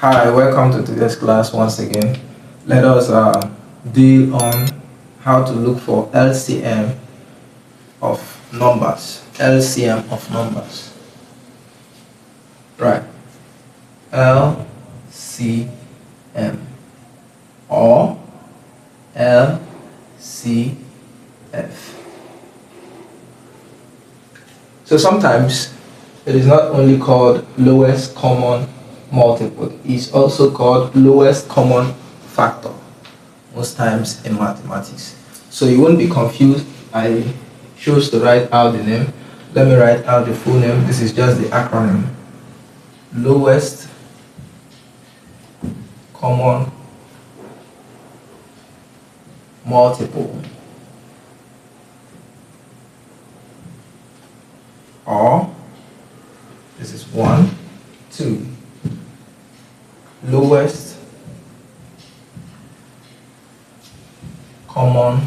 Hi, welcome to today's class once again. Let us deal on how to look for LCM of numbers. LCM of numbers. Right. LCM or LCF. So sometimes it is not only called lowest common multiple, it's also called lowest common factor most times in mathematics. So you won't be confused. I chose to write out the name. Let me write out the full name. This is just the acronym. Lowest common multiple, or this is 1, 2. Lowest common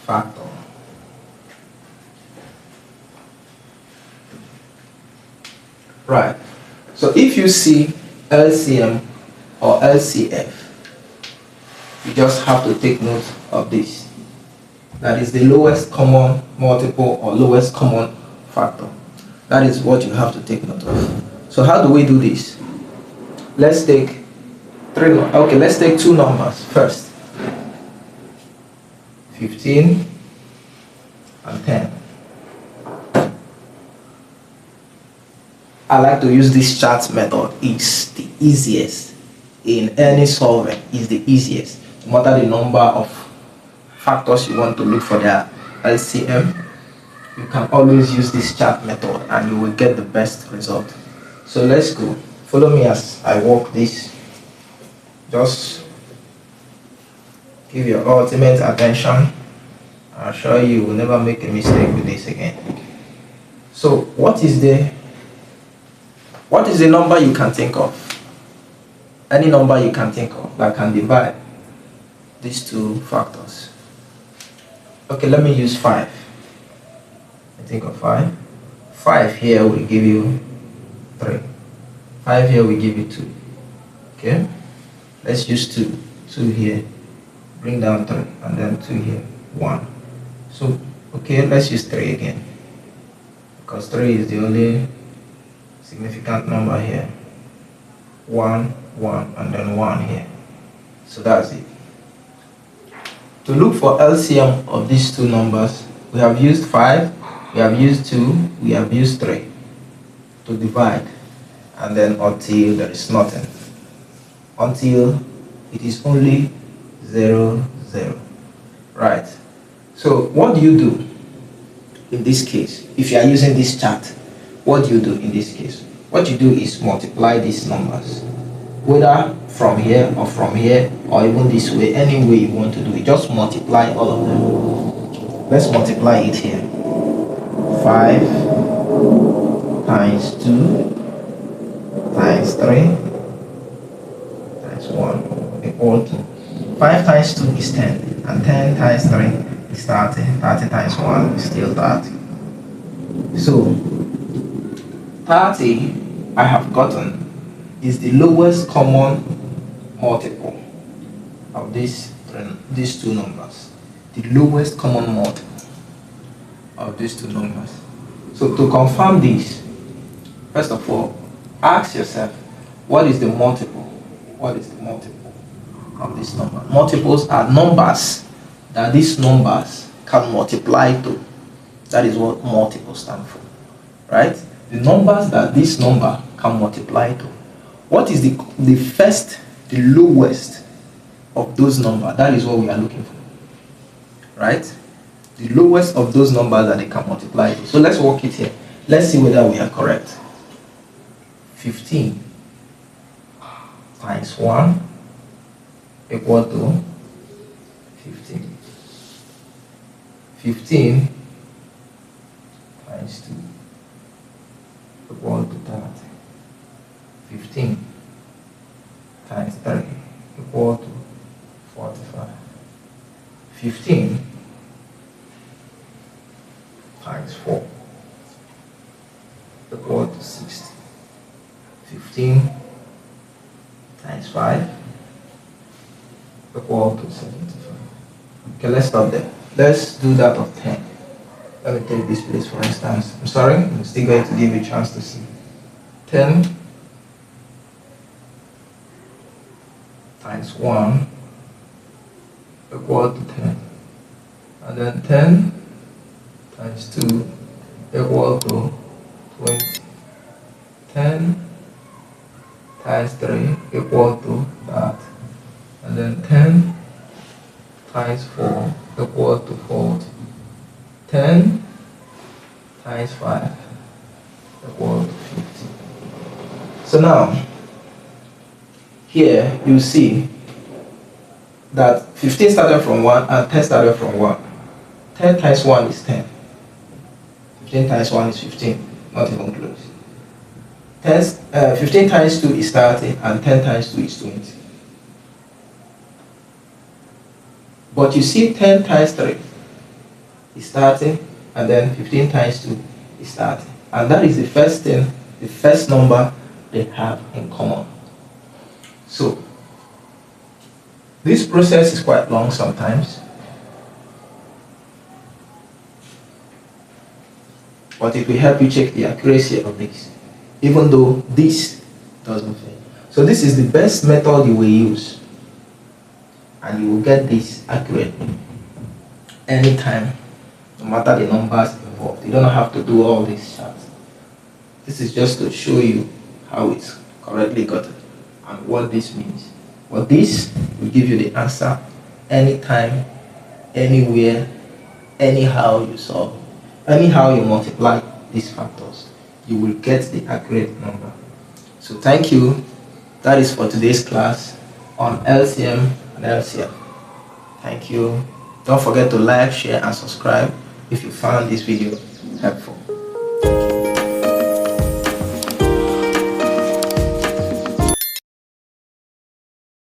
factor. Right. So if you see LCM or LCF, you just have to take note of this. That is the lowest common multiple or lowest common factor. That is what you have to take note of. So how do we do this? Let's take let's take two numbers first. 15 and 10. I like to use this chart method. It's the easiest in any solving. It's the easiest. No matter the number of factors you want to look for their LCM, you can always use this chart method and you will get the best result. So let's go. Follow me as I walk this. Just give your ultimate attention. I'll show you will never make a mistake with this again. So what is the number you can think of? Any number you can think of that can divide these two factors. Okay, let me use 5. I think of 5. 5 here will give you 3. 5 here will give you 2. Okay, let's use 2. 2 here, bring down 3, and then 2 here, 1. So okay, let's use 3 again, because 3 is the only significant number here. 1, 1, and then 1 here. So that's it. To look for LCM of these two numbers, we have used 5, we have used 2, we have used 3 to divide, and then until there is nothing, until it is only 0, 0. Right. So what do you do in this case? If you are using this chart, what do you do in this case? What you do is multiply these numbers, whether from here or even this way, any way you want to do it. Just multiply all of them. Let's multiply it here. 5 times 2 times 3 times 1 equal to 5 times 2 is 10, and 10 times 3 is 30. 30 times 1 is still 30. So 30 I have gotten is the lowest common multiple of these two numbers. The lowest common multiple of these two numbers. So to confirm this, first of all, ask yourself, what is the multiple? What is the multiple of this number? Multiples are numbers that these numbers can multiply to. That is what multiples stand for, right? The numbers that this number can multiply to. What is the first, the lowest of those numbers? That is what we are looking for, right? The lowest of those numbers that they can multiply to. So let's work it here. Let's see whether we are correct. 15 times 1 equal to 15. 15 times 2 equal to 30. 15 times 3 equal to 45. 15 times 4 equal to 60. 15 times 5 equal to 75. Okay, let's stop there. Let's do that of 10. Let me take this place for instance. I'm sorry, I'm still going to give you a chance to see. 10 times 1 equal to 10. And then 10 times 2 equal to 20. 10 times 3 equal to that. And then 10 times 4 equal to 40. 10 times 5 equal to 50. So now, here you see that 15 started from 1 and 10 started from 1. 10 times 1 is 10. 15 times 1 is 15, not even close. 15 times 2 is 30 and 10 times 2 is 20. But you see 10 times 3 is 30 and then 15 times 2 is 30. And that is the first thing, the first number they have in common. So, this process is quite long sometimes, but it will help you check the accuracy of this, even though this doesn't fail. So this is the best method you will use, and you will get this accurate anytime, no matter the numbers involved. You don't have to do all these charts. This is just to show you how it's correctly gotten and what this means. But this will give you the answer anytime, anywhere, anyhow you solve. Anyhow you multiply these factors, you will get the accurate number. So thank you. That is for today's class on LCM and HCF. Thank you. Don't forget to like, share, and subscribe if you found this video helpful.